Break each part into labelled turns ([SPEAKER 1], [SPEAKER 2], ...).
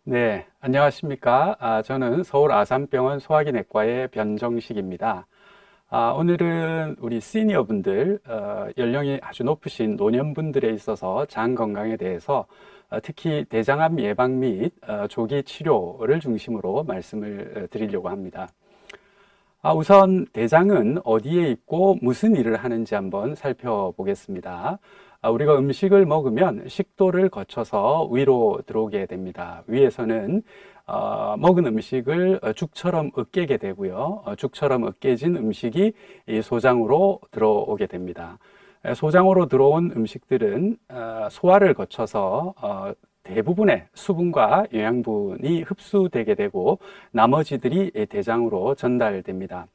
[SPEAKER 1] 네, 안녕하십니까. 저는 서울 아산병원 소화기내과의 변정식입니다. 오늘은 우리 시니어 분들, 연령이 아주 높으신 노년분들에 있어서 장 건강에 대해서 특히 대장암 예방 및 조기 치료를 중심으로 말씀을 드리려고 합니다. 우선 대장은 어디에 있고 무슨 일을 하는지 한번 살펴보겠습니다. 우리가 음식을 먹으면 식도를 거쳐서 위로 들어오게 됩니다. 위에서는 먹은 음식을 죽처럼 으깨게 되고요. 죽처럼 으깨진 음식이 이 소장으로 들어오게 됩니다. 소장으로 들어온 음식들은 소화를 거쳐서 대부분의 수분과 영양분이 흡수되게 되고 나머지들이 대장으로 전달됩니다.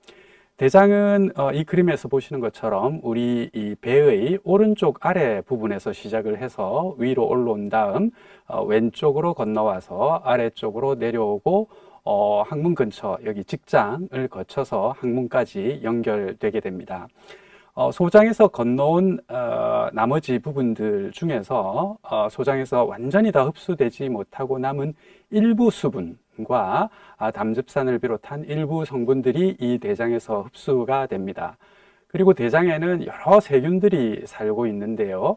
[SPEAKER 1] 대장은 이 그림에서 보시는 것처럼 우리 이 배의 오른쪽 아래 부분에서 시작을 해서 위로 올라온 다음 왼쪽으로 건너와서 아래쪽으로 내려오고 항문 근처 여기 직장을 거쳐서 항문까지 연결되게 됩니다. 소장에서 건너온 나머지 부분들 중에서 소장에서 완전히 다 흡수되지 못하고 남은 일부 수분과 담즙산을 비롯한 일부 성분들이 이 대장에서 흡수가 됩니다. 그리고 대장에는 여러 세균들이 살고 있는데요.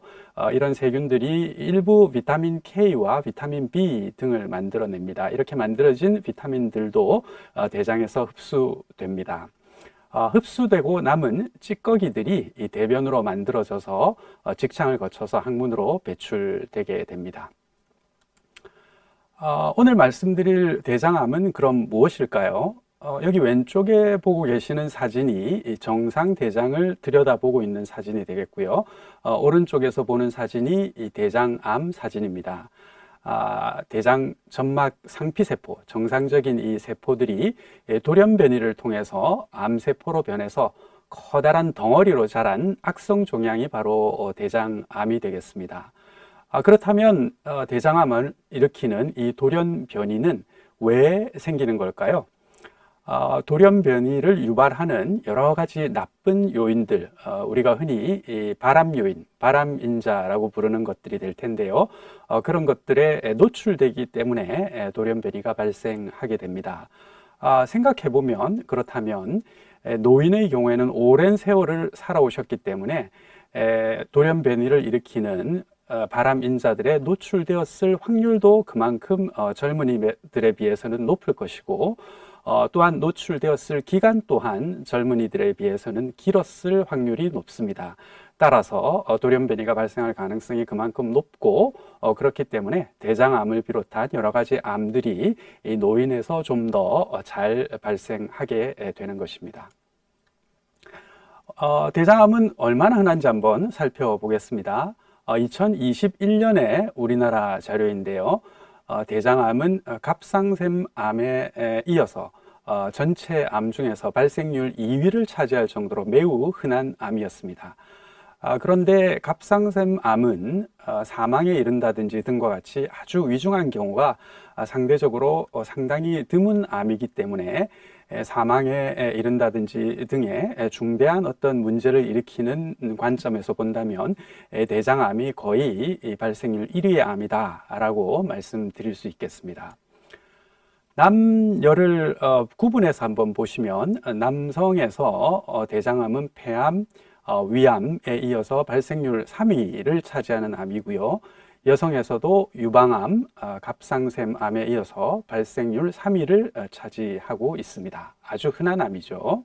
[SPEAKER 1] 이런 세균들이 일부 비타민 K와 비타민 B 등을 만들어냅니다. 이렇게 만들어진 비타민들도 대장에서 흡수됩니다. 흡수되고 남은 찌꺼기들이 이 대변으로 만들어져서 직창을 거쳐서 항문으로 배출되게 됩니다. 오늘 말씀드릴 대장암은 그럼 무엇일까요? 여기 왼쪽에 보고 계시는 사진이 정상 대장을 들여다보고 있는 사진이 되겠고요. 오른쪽에서 보는 사진이 이 대장암 사진입니다. 대장 점막 상피세포, 정상적인 이 세포들이 돌연변이를 통해서 암세포로 변해서 커다란 덩어리로 자란 악성 종양이 바로 대장암이 되겠습니다. 그렇다면 대장암을 일으키는 이 돌연변이는 왜 생기는 걸까요? 돌연변이를 유발하는 여러 가지 나쁜 요인들, 우리가 흔히 이 발암 요인, 발암인자라고 부르는 것들이 될 텐데요. 그런 것들에 노출되기 때문에 돌연변이가 발생하게 됩니다. 생각해 보면 그렇다면 노인의 경우에는 오랜 세월을 살아오셨기 때문에 돌연변이를 일으키는 발암인자들에 노출되었을 확률도 그만큼 젊은이들에 비해서는 높을 것이고 또한 노출되었을 기간 또한 젊은이들에 비해서는 길었을 확률이 높습니다. 따라서 돌연변이가 발생할 가능성이 그만큼 높고 그렇기 때문에 대장암을 비롯한 여러 가지 암들이 이 노인에서 좀 더 잘 발생하게 되는 것입니다. 대장암은 얼마나 흔한지 한번 살펴보겠습니다. 2021년에 우리나라 자료인데요. 대장암은 갑상샘암에 이어서 전체 암 중에서 발생률 2위를 차지할 정도로 매우 흔한 암이었습니다. 그런데 갑상샘암은 사망에 이른다든지 등과 같이 아주 위중한 경우가 상대적으로 상당히 드문 암이기 때문에 사망에 이른다든지 등의 중대한 어떤 문제를 일으키는 관점에서 본다면 대장암이 거의 발생률 1위의 암이다라고 말씀드릴 수 있겠습니다. 남녀를 구분해서 한번 보시면 남성에서 대장암은 폐암, 위암에 이어서 발생률 3위를 차지하는 암이고요. 여성에서도 유방암, 갑상샘암에 이어서 발생률 3위를 차지하고 있습니다. 아주 흔한 암이죠.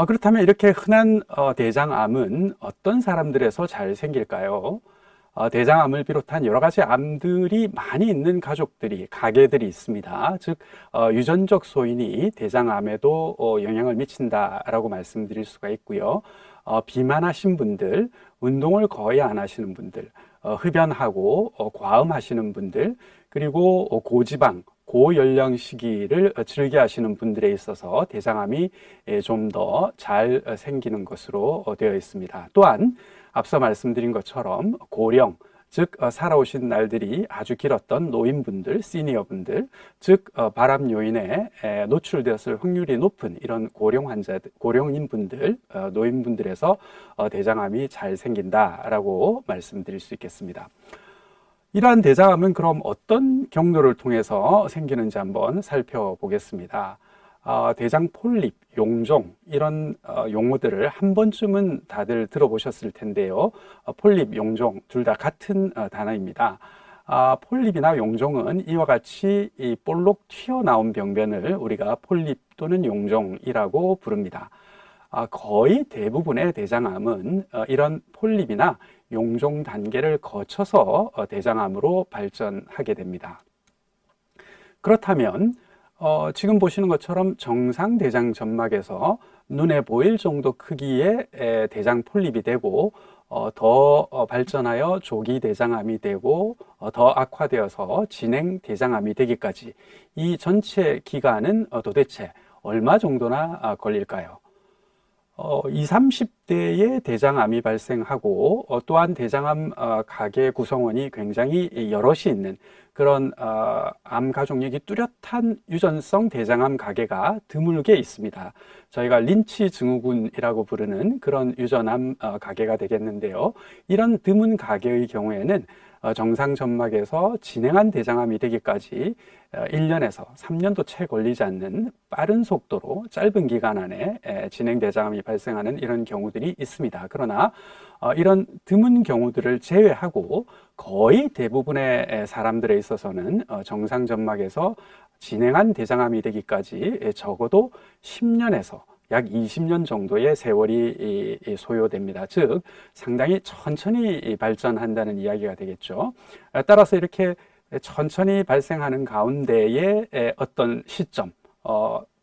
[SPEAKER 1] 그렇다면 이렇게 흔한 대장암은 어떤 사람들에서 잘 생길까요? 대장암을 비롯한 여러 가지 암들이 많이 있는 가족들이, 가계들이 있습니다. 즉, 유전적 소인이 대장암에도 영향을 미친다라고 말씀드릴 수가 있고요. 비만하신 분들, 운동을 거의 안 하시는 분들, 흡연하고 과음하시는 분들, 그리고 고지방, 고연령 시기를 즐겨 하시는 분들에 있어서 대장암이 좀 더 잘 생기는 것으로 되어 있습니다. 또한 앞서 말씀드린 것처럼 고령, 즉 살아오신 날들이 아주 길었던 노인분들, 시니어분들, 즉 발암 요인에 노출되었을 확률이 높은 이런 고령 환자들, 고령인 분들, 노인분들에서 대장암이 잘 생긴다라고 말씀드릴 수 있겠습니다. 이러한 대장암은 그럼 어떤 경로를 통해서 생기는지 한번 살펴보겠습니다. 대장 폴립, 용종 이런 용어들을 한 번쯤은 다들 들어보셨을 텐데요. 폴립, 용종 둘 다 같은 단어입니다. 폴립이나 용종은 이와 같이 이 볼록 튀어나온 병변을 우리가 폴립 또는 용종이라고 부릅니다. 거의 대부분의 대장암은 이런 폴립이나 용종 단계를 거쳐서 대장암으로 발전하게 됩니다. 그렇다면 지금 보시는 것처럼 정상 대장 점막에서 눈에 보일 정도 크기의 대장 폴립이 되고 더 발전하여 조기 대장암이 되고 더 악화되어서 진행 대장암이 되기까지 이 전체 기간은 도대체 얼마 정도나 걸릴까요? 20, 30대에 대장암이 발생하고 또한 대장암 가계 구성원이 굉장히 여럿이 있는 그런 암 가족력이 뚜렷한 유전성 대장암 가계가 드물게 있습니다. 저희가 린치 증후군이라고 부르는 그런 유전암 가계가 되겠는데요. 이런 드문 가계의 경우에는 정상 점막에서 진행한 대장암이 되기까지 1년에서 3년도 채 걸리지 않는 빠른 속도로 짧은 기간 안에 진행 대장암이 발생하는 이런 경우들이 있습니다. 그러나 이런 드문 경우들을 제외하고 거의 대부분의 사람들에 있어서는 정상 점막에서 진행한 대장암이 되기까지 적어도 10년에서 약 20년 정도의 세월이 소요됩니다. 즉 상당히 천천히 발전한다는 이야기가 되겠죠. 따라서 이렇게 천천히 발생하는 가운데의 어떤 시점,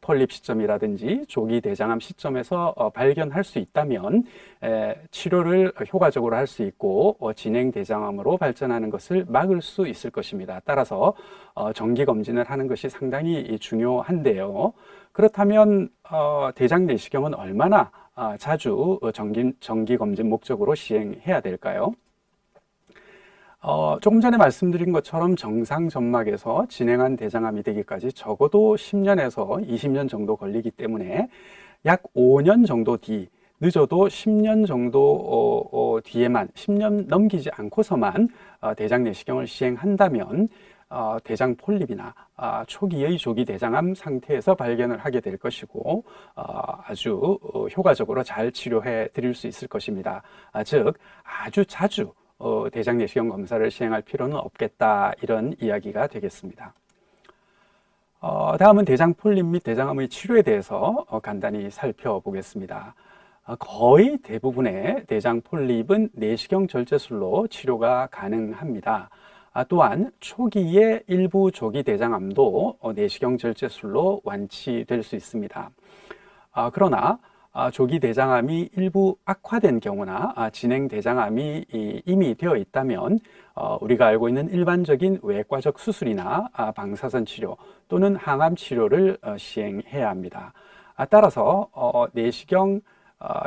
[SPEAKER 1] 폴립 시점이라든지 조기 대장암 시점에서 발견할 수 있다면 치료를 효과적으로 할 수 있고 진행 대장암으로 발전하는 것을 막을 수 있을 것입니다. 따라서 정기 검진을 하는 것이 상당히 중요한데요. 그렇다면 대장 내시경은 얼마나 자주 정기 검진 목적으로 시행해야 될까요? 조금 전에 말씀드린 것처럼 정상 점막에서 진행한 대장암이 되기까지 적어도 10년에서 20년 정도 걸리기 때문에 약 5년 정도 뒤, 늦어도 10년 정도 뒤에만, 10년 넘기지 않고서만 대장 내시경을 시행한다면 대장 폴립이나 초기의 조기 대장암 상태에서 발견을 하게 될 것이고 아주 효과적으로 잘 치료해 드릴 수 있을 것입니다. 즉 아주 자주 대장 내시경 검사를 시행할 필요는 없겠다, 이런 이야기가 되겠습니다. 다음은 대장 폴립 및 대장암의 치료에 대해서 간단히 살펴보겠습니다. 거의 대부분의 대장 폴립은 내시경 절제술로 치료가 가능합니다. 또한 초기의 일부 조기 대장암도 내시경 절제술로 완치될 수 있습니다. 그러나 조기 대장암이 일부 악화된 경우나 진행 대장암이 이미 되어 있다면 우리가 알고 있는 일반적인 외과적 수술이나 방사선 치료 또는 항암 치료를 시행해야 합니다. 따라서 내시경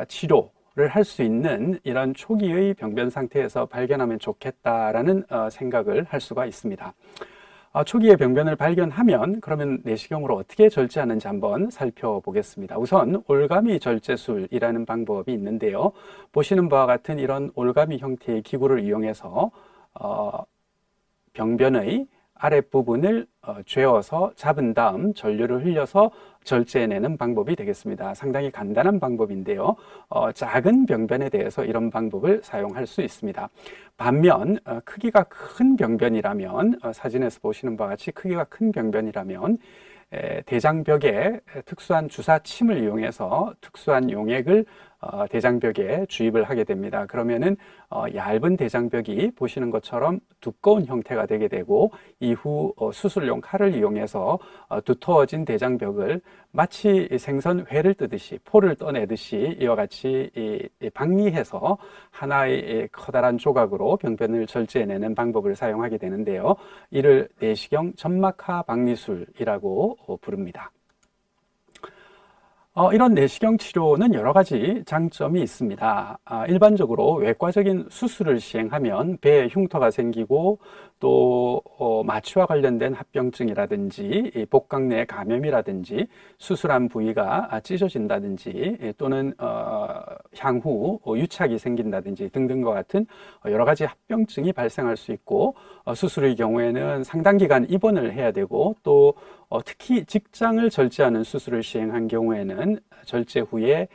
[SPEAKER 1] 치료를 할 수 있는 이런 초기의 병변 상태에서 발견하면 좋겠다라는 생각을 할 수가 있습니다. 초기에 병변을 발견하면 그러면 내시경으로 어떻게 절제하는지 한번 살펴보겠습니다. 우선 올가미 절제술이라는 방법이 있는데요. 보시는 바와 같은 이런 올가미 형태의 기구를 이용해서 병변의 아랫부분을 죄어서 잡은 다음 전류를 흘려서 절제해내는 방법이 되겠습니다. 상당히 간단한 방법인데요. 작은 병변에 대해서 이런 방법을 사용할 수 있습니다. 반면 크기가 큰 병변이라면, 사진에서 보시는 바와 같이 크기가 큰 병변이라면 대장벽에 특수한 주사침을 이용해서 특수한 용액을 대장벽에 주입을 하게 됩니다. 그러면은 얇은 대장벽이 보시는 것처럼 두꺼운 형태가 되게 되고 이후 수술용 칼을 이용해서 두터워진 대장벽을 마치 생선회를 뜨듯이 포를 떠내듯이 이와 같이 박리해서 하나의 커다란 조각으로 병변을 절제해내는 방법을 사용하게 되는데요. 이를 내시경 점막하 박리술이라고 부릅니다. 이런 내시경 치료는 여러 가지 장점이 있습니다. 일반적으로 외과적인 수술을 시행하면 배에 흉터가 생기고 또 마취와 관련된 합병증이라든지 복강 내 감염이라든지 수술한 부위가 찢어진다든지 또는 향후 유착이 생긴다든지 등등과 같은 여러 가지 합병증이 발생할 수 있고 수술의 경우에는 상당 기간 입원을 해야 되고 또 특히 직장을 절제하는 수술을 시행한 경우에는 절제 후에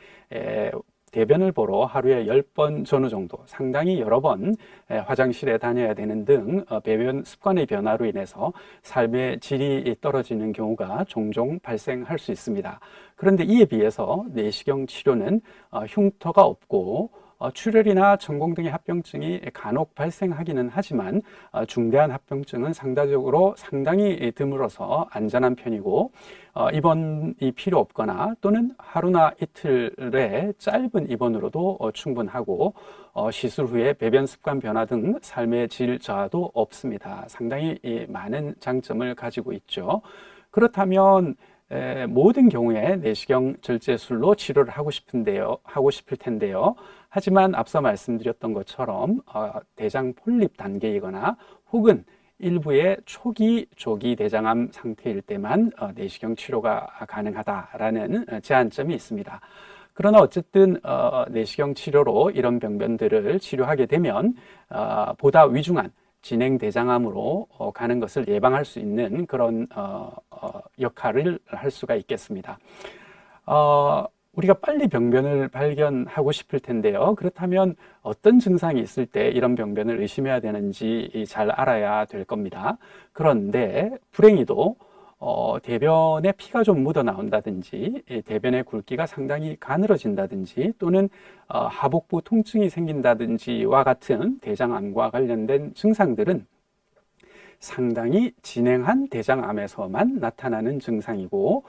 [SPEAKER 1] 대변을 보러 하루에 10번 전후 정도 상당히 여러 번 화장실에 다녀야 되는 등 배변 습관의 변화로 인해서 삶의 질이 떨어지는 경우가 종종 발생할 수 있습니다. 그런데 이에 비해서 내시경 치료는 흉터가 없고 출혈이나 천공 등의 합병증이 간혹 발생하기는 하지만 중대한 합병증은 상당히 드물어서 안전한 편이고 입원이 필요 없거나 또는 하루나 이틀의 짧은 입원으로도 충분하고 시술 후에 배변 습관 변화 등 삶의 질 저하도 없습니다. 상당히 많은 장점을 가지고 있죠. 그렇다면 모든 경우에 내시경 절제술로 치료를 하고 싶을 텐데요. 하지만 앞서 말씀드렸던 것처럼 대장 폴립 단계이거나 혹은 일부의 초기 조기 대장암 상태일 때만 내시경 치료가 가능하다라는 제한점이 있습니다. 그러나 어쨌든 내시경 치료로 이런 병변들을 치료하게 되면 보다 위중한 진행 대장암으로 가는 것을 예방할 수 있는 그런 역할을 할 수가 있겠습니다. 우리가 빨리 병변을 발견하고 싶을 텐데요. 그렇다면 어떤 증상이 있을 때 이런 병변을 의심해야 되는지 잘 알아야 될 겁니다. 그런데 불행히도 대변에 피가 좀 묻어 나온다든지 대변의 굵기가 상당히 가늘어진다든지 또는 하복부 통증이 생긴다든지와 같은 대장암과 관련된 증상들은 상당히 진행한 대장암에서만 나타나는 증상이고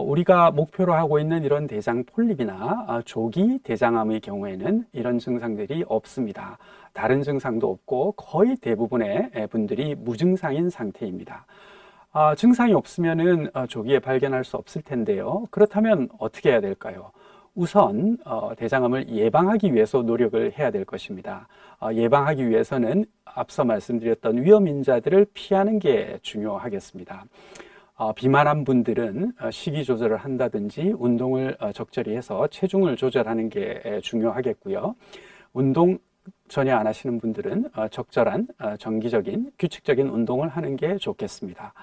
[SPEAKER 1] 우리가 목표로 하고 있는 이런 대장 폴립이나 조기 대장암의 경우에는 이런 증상들이 없습니다. 다른 증상도 없고 거의 대부분의 분들이 무증상인 상태입니다. 증상이 없으면은 조기에 발견할 수 없을 텐데요. 그렇다면 어떻게 해야 될까요? 우선 대장암을 예방하기 위해서 노력을 해야 될 것입니다. 예방하기 위해서는 앞서 말씀드렸던 위험 인자들을 피하는 게 중요하겠습니다. 비만한 분들은 식이 조절을 한다든지 운동을 적절히 해서 체중을 조절하는 게 중요하겠고요. 운동 전혀 안 하시는 분들은 적절한 정기적인 규칙적인 운동을 하는 게 좋겠습니다.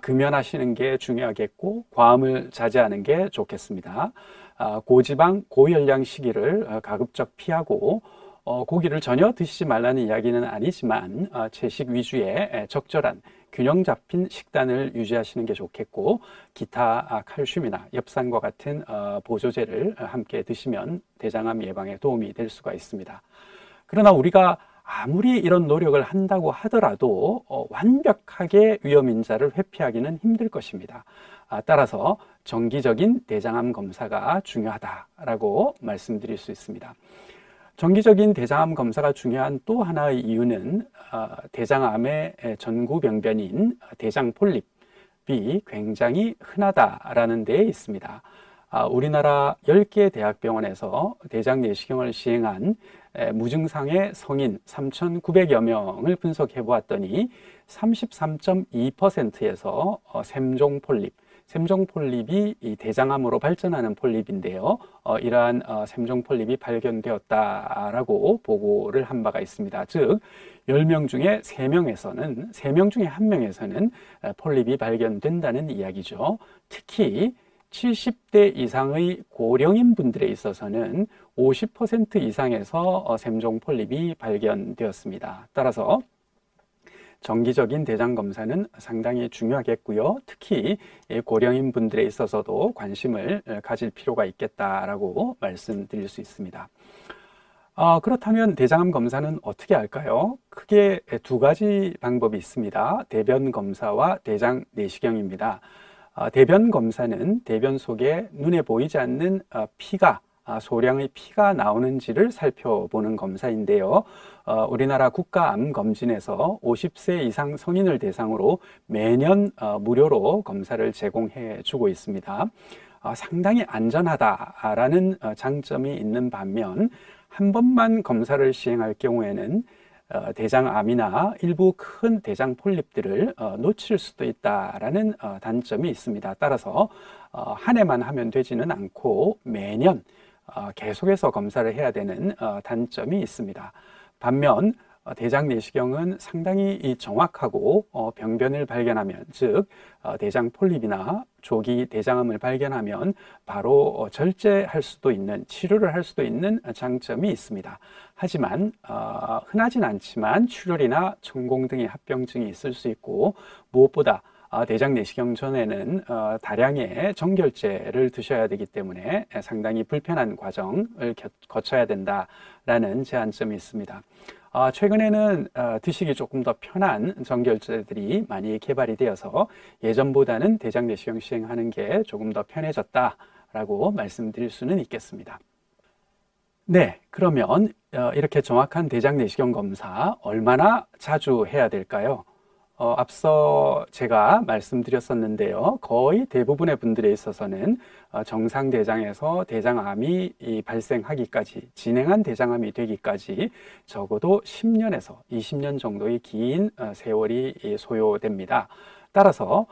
[SPEAKER 1] 금연하시는 게 중요하겠고 과음을 자제하는 게 좋겠습니다. 고지방, 고열량 식이를 가급적 피하고 고기를 전혀 드시지 말라는 이야기는 아니지만 채식 위주의 적절한 균형 잡힌 식단을 유지하시는 게 좋겠고 기타 칼슘이나 엽산과 같은 보조제를 함께 드시면 대장암 예방에 도움이 될 수가 있습니다. 그러나 우리가 아무리 이런 노력을 한다고 하더라도 완벽하게 위험인자를 회피하기는 힘들 것입니다. 따라서 정기적인 대장암 검사가 중요하다라고 말씀드릴 수 있습니다. 정기적인 대장암 검사가 중요한 또 하나의 이유는 대장암의 전구병변인 대장 폴립이 굉장히 흔하다라는 데에 있습니다. 우리나라 10개 대학병원에서 대장 내시경을 시행한 무증상의 성인 3,900여 명을 분석해 보았더니 33.2%에서 샘종 폴립이 이 대장암으로 발전하는 폴립인데요. 이러한 샘종 폴립이 발견되었다라고 보고를 한 바가 있습니다. 즉 10명 중에 3명 중에 1명에서는 폴립이 발견된다는 이야기죠. 특히 70대 이상의 고령인 분들에 있어서는 50% 이상에서 샘종 폴립이 발견되었습니다. 따라서 정기적인 대장 검사는 상당히 중요하겠고요. 특히 고령인 분들에 있어서도 관심을 가질 필요가 있겠다라고 말씀드릴 수 있습니다. 그렇다면 대장암 검사는 어떻게 할까요? 크게 두 가지 방법이 있습니다. 대변 검사와 대장 내시경입니다. 대변 검사는 대변 속에 눈에 보이지 않는 소량의 피가 나오는지를 살펴보는 검사인데요. 우리나라 국가암검진에서 50세 이상 성인을 대상으로 매년 무료로 검사를 제공해 주고 있습니다. 상당히 안전하다라는 장점이 있는 반면 한 번만 검사를 시행할 경우에는 대장암이나 일부 큰 대장 폴립들을 놓칠 수도 있다라는 단점이 있습니다. 따라서 한 해만 하면 되지는 않고 매년 계속해서 검사를 해야 되는 단점이 있습니다. 반면 대장 내시경은 상당히 정확하고 병변을 발견하면, 즉 대장 폴립이나 조기 대장암을 발견하면 바로 절제할 수도 있는, 치료를 할 수도 있는 장점이 있습니다. 하지만 흔하진 않지만 출혈이나 천공 등의 합병증이 있을 수 있고, 무엇보다 대장 내시경 전에는 다량의 정결제를 드셔야 되기 때문에 상당히 불편한 과정을 거쳐야 된다라는 제한점이 있습니다. 최근에는 드시기 조금 더 편한 정결제들이 많이 개발이 되어서 예전보다는 대장 내시경 시행하는 게 조금 더 편해졌다라고 말씀드릴 수는 있겠습니다. 네, 그러면 이렇게 정확한 대장 내시경 검사 얼마나 자주 해야 될까요? 앞서 제가 말씀드렸었는데요. 거의 대부분의 분들에 있어서는 정상 대장에서 대장암이 발생하기까지, 진행한 대장암이 되기까지 적어도 10년에서 20년 정도의 긴 세월이 소요됩니다. 따라서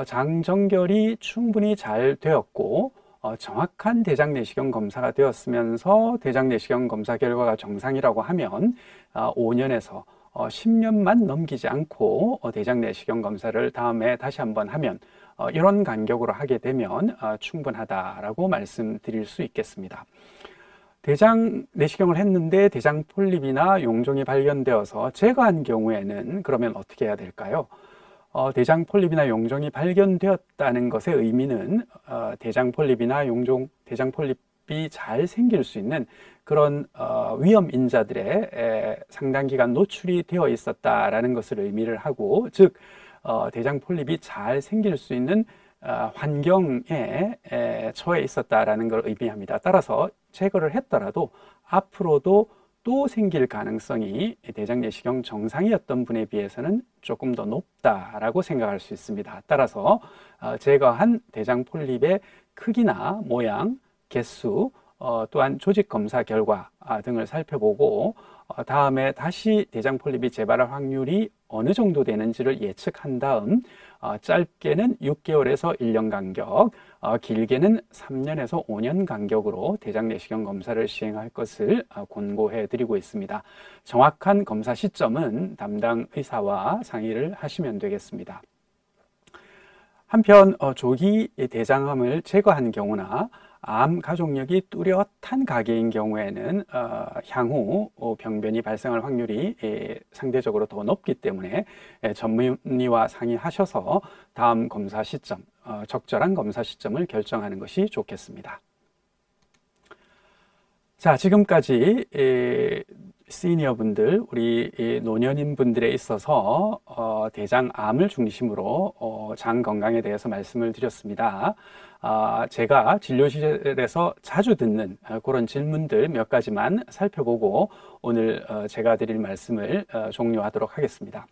[SPEAKER 1] 장정결이 충분히 잘 되었고 정확한 대장 내시경 검사가 되었으면서 대장 내시경 검사 결과가 정상이라고 하면 5년에서 10년만 넘기지 않고 대장 내시경 검사를 다음에 다시 한번 하면 이런 간격으로 하게 되면 충분하다라고 말씀드릴 수 있겠습니다. 대장 내시경을 했는데 대장 폴립이나 용종이 발견되어서 제거한 경우에는 그러면 어떻게 해야 될까요? 대장 폴립이나 용종이 발견되었다는 것의 의미는 대장 폴립이나 용종, 대장 폴립이 잘 생길 수 있는 그런 위험 인자들의 상당 기간 노출이 되어 있었다라는 것을 의미를 하고, 즉 대장 폴립이 잘 생길 수 있는 환경에 처해 있었다라는 걸 의미합니다. 따라서 제거를 했더라도 앞으로도 또 생길 가능성이 대장 내시경 정상이었던 분에 비해서는 조금 더 높다라고 생각할 수 있습니다. 따라서 제거한 대장 폴립의 크기나 모양, 개수, 또한 조직 검사 결과 등을 살펴보고 다음에 다시 대장 폴립이 재발할 확률이 어느 정도 되는지를 예측한 다음 짧게는 6개월에서 1년 간격, 길게는 3년에서 5년 간격으로 대장 내시경 검사를 시행할 것을 권고해 드리고 있습니다. 정확한 검사 시점은 담당 의사와 상의를 하시면 되겠습니다. 한편 조기 대장암을 제거한 경우나 암 가족력이 뚜렷한 가계인 경우에는 향후 병변이 발생할 확률이 상대적으로 더 높기 때문에 전문의와 상의하셔서 다음 검사 시점, 적절한 검사 시점을 결정하는 것이 좋겠습니다. 자, 지금까지 시니어 분들, 우리 노년인 분들에 있어서 대장암을 중심으로 장 건강에 대해서 말씀을 드렸습니다. 제가 진료실에서 자주 듣는 그런 질문들 몇 가지만 살펴보고 오늘 제가 드릴 말씀을 종료하도록 하겠습니다.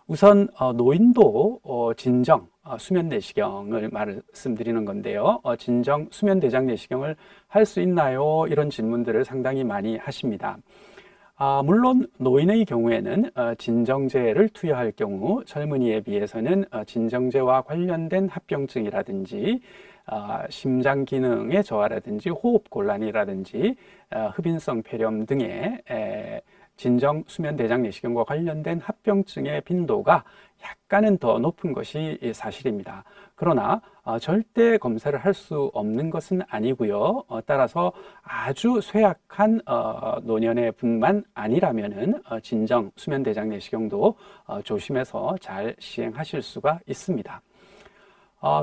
[SPEAKER 1] 우선 노인도 진정 수면 내시경을 말씀드리는 건데요. 진정 수면 대장 내시경을 할 수 있나요? 이런 질문들을 상당히 많이 하십니다. 물론 노인의 경우에는 진정제를 투여할 경우 젊은이에 비해서는 진정제와 관련된 합병증이라든지 심장 기능의 저하라든지 호흡 곤란이라든지 흡인성 폐렴 등의 진정 수면 대장 내시경과 관련된 합병증의 빈도가 약간은 더 높은 것이 사실입니다. 그러나 절대 검사를 할 수 없는 것은 아니고요. 따라서 아주 쇠약한 노년의 분만 아니라면은 진정 수면 대장 내시경도 조심해서 잘 시행하실 수가 있습니다.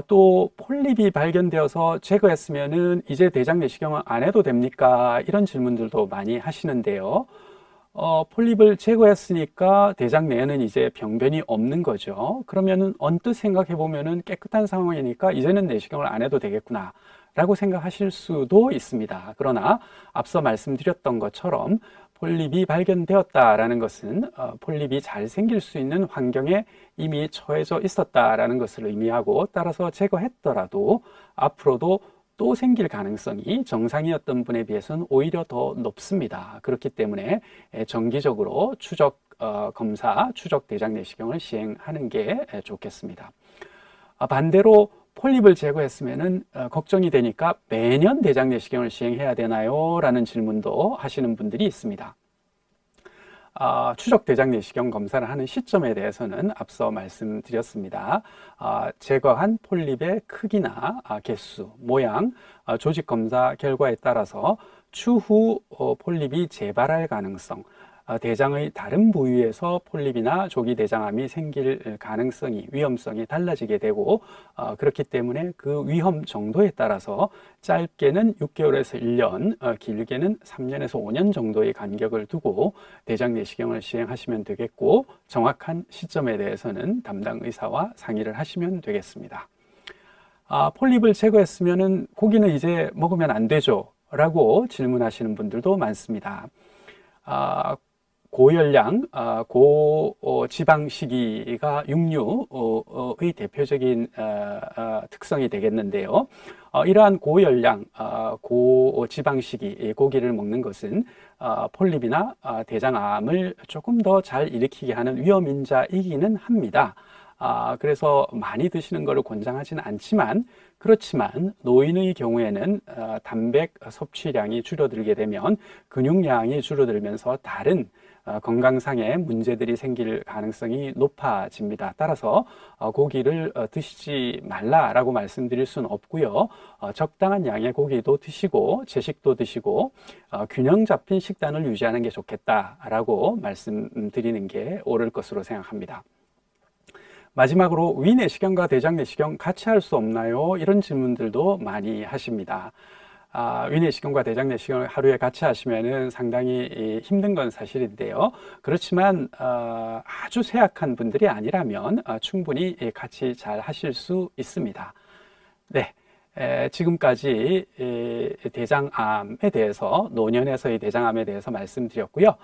[SPEAKER 1] 또 폴립이 발견되어서 제거했으면은 이제 대장 내시경을 안 해도 됩니까? 이런 질문들도 많이 하시는데요. 폴립을 제거했으니까 대장 내에는 이제 병변이 없는 거죠. 그러면은 언뜻 생각해 보면은 깨끗한 상황이니까 이제는 내시경을 안 해도 되겠구나 라고 생각하실 수도 있습니다. 그러나 앞서 말씀드렸던 것처럼 폴립이 발견되었다라는 것은 폴립이 잘 생길 수 있는 환경에 이미 처해져 있었다라는 것을 의미하고, 따라서 제거했더라도 앞으로도 또 생길 가능성이 정상이었던 분에 비해서는 오히려 더 높습니다. 그렇기 때문에 정기적으로 추적 검사, 추적 대장 내시경을 시행하는 게 좋겠습니다. 반대로 폴립을 제거했으면은 걱정이 되니까 매년 대장 내시경을 시행해야 되나요? 라는 질문도 하시는 분들이 있습니다. 추적 대장 내시경 검사를 하는 시점에 대해서는 앞서 말씀드렸습니다. 제거한 폴립의 크기나 개수, 모양, 조직 검사 결과에 따라서 추후 폴립이 재발할 가능성, 대장의 다른 부위에서 폴립이나 조기 대장암이 생길 가능성이, 위험성이 달라지게 되고, 그렇기 때문에 그 위험 정도에 따라서 짧게는 6개월에서 1년, 길게는 3년에서 5년 정도의 간격을 두고 대장 내시경을 시행하시면 되겠고, 정확한 시점에 대해서는 담당 의사와 상의를 하시면 되겠습니다. 폴립을 제거했으면은 고기는 이제 먹으면 안 되죠? 라고 질문하시는 분들도 많습니다. 고열량, 고지방식이가 육류의 대표적인 특성이 되겠는데요. 이러한 고열량, 고지방식이 고기를 먹는 것은 폴립이나 대장암을 조금 더 잘 일으키게 하는 위험인자이기는 합니다. 그래서 많이 드시는 것을 권장하지는 않지만, 그렇지만 노인의 경우에는 단백 섭취량이 줄어들게 되면 근육량이 줄어들면서 다른 건강상의 문제들이 생길 가능성이 높아집니다. 따라서 고기를 드시지 말라라고 말씀드릴 수는 없고요. 적당한 양의 고기도 드시고 채식도 드시고 균형 잡힌 식단을 유지하는 게 좋겠다라고 말씀드리는 게 옳을 것으로 생각합니다. 마지막으로 위 내시경과 대장 내시경 같이 할 수 없나요? 이런 질문들도 많이 하십니다. 위 내시경과 대장 내시경을 하루에 같이 하시면은 상당히 힘든 건 사실인데요. 그렇지만 아주 쇠약한 분들이 아니라면 충분히 같이 잘 하실 수 있습니다. 네. 지금까지 대장암에 대해서, 노년에서의 대장암에 대해서 말씀드렸고요.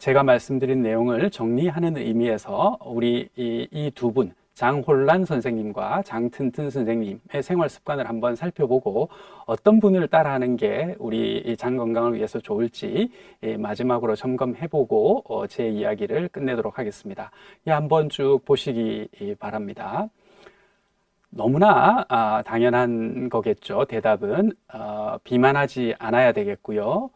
[SPEAKER 1] 제가 말씀드린 내용을 정리하는 의미에서 우리 이 두 분, 장홀란 선생님과 장튼튼 선생님의 생활 습관을 한번 살펴보고 어떤 분을 따라하는 게 우리 장 건강을 위해서 좋을지 마지막으로 점검해보고 제 이야기를 끝내도록 하겠습니다. 한번 쭉 보시기 바랍니다. 너무나 당연한 거겠죠. 대답은 비만하지 않아야 되겠고요.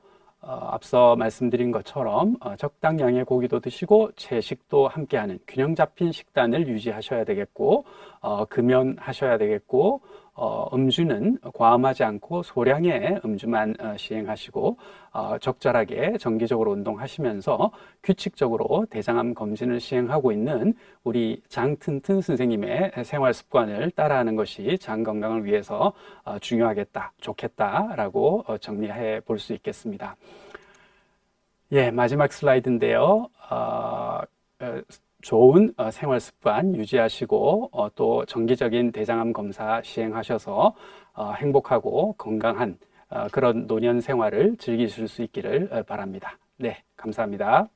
[SPEAKER 1] 앞서 말씀드린 것처럼 적당량의 고기도 드시고 채식도 함께하는 균형 잡힌 식단을 유지하셔야 되겠고, 금연하셔야 되겠고, 음주는 과음하지 않고 소량의 음주만 시행하시고, 적절하게 정기적으로 운동하시면서 규칙적으로 대장암 검진을 시행하고 있는 우리 장튼튼 선생님의 생활 습관을 따라하는 것이 장 건강을 위해서 중요하겠다, 좋겠다라고 정리해 볼 수 있겠습니다. 마지막 슬라이드인데요. 좋은 생활 습관 유지하시고 또 정기적인 대장암 검사 시행하셔서 행복하고 건강한 그런 노년 생활을 즐기실 수 있기를 바랍니다. 네, 감사합니다.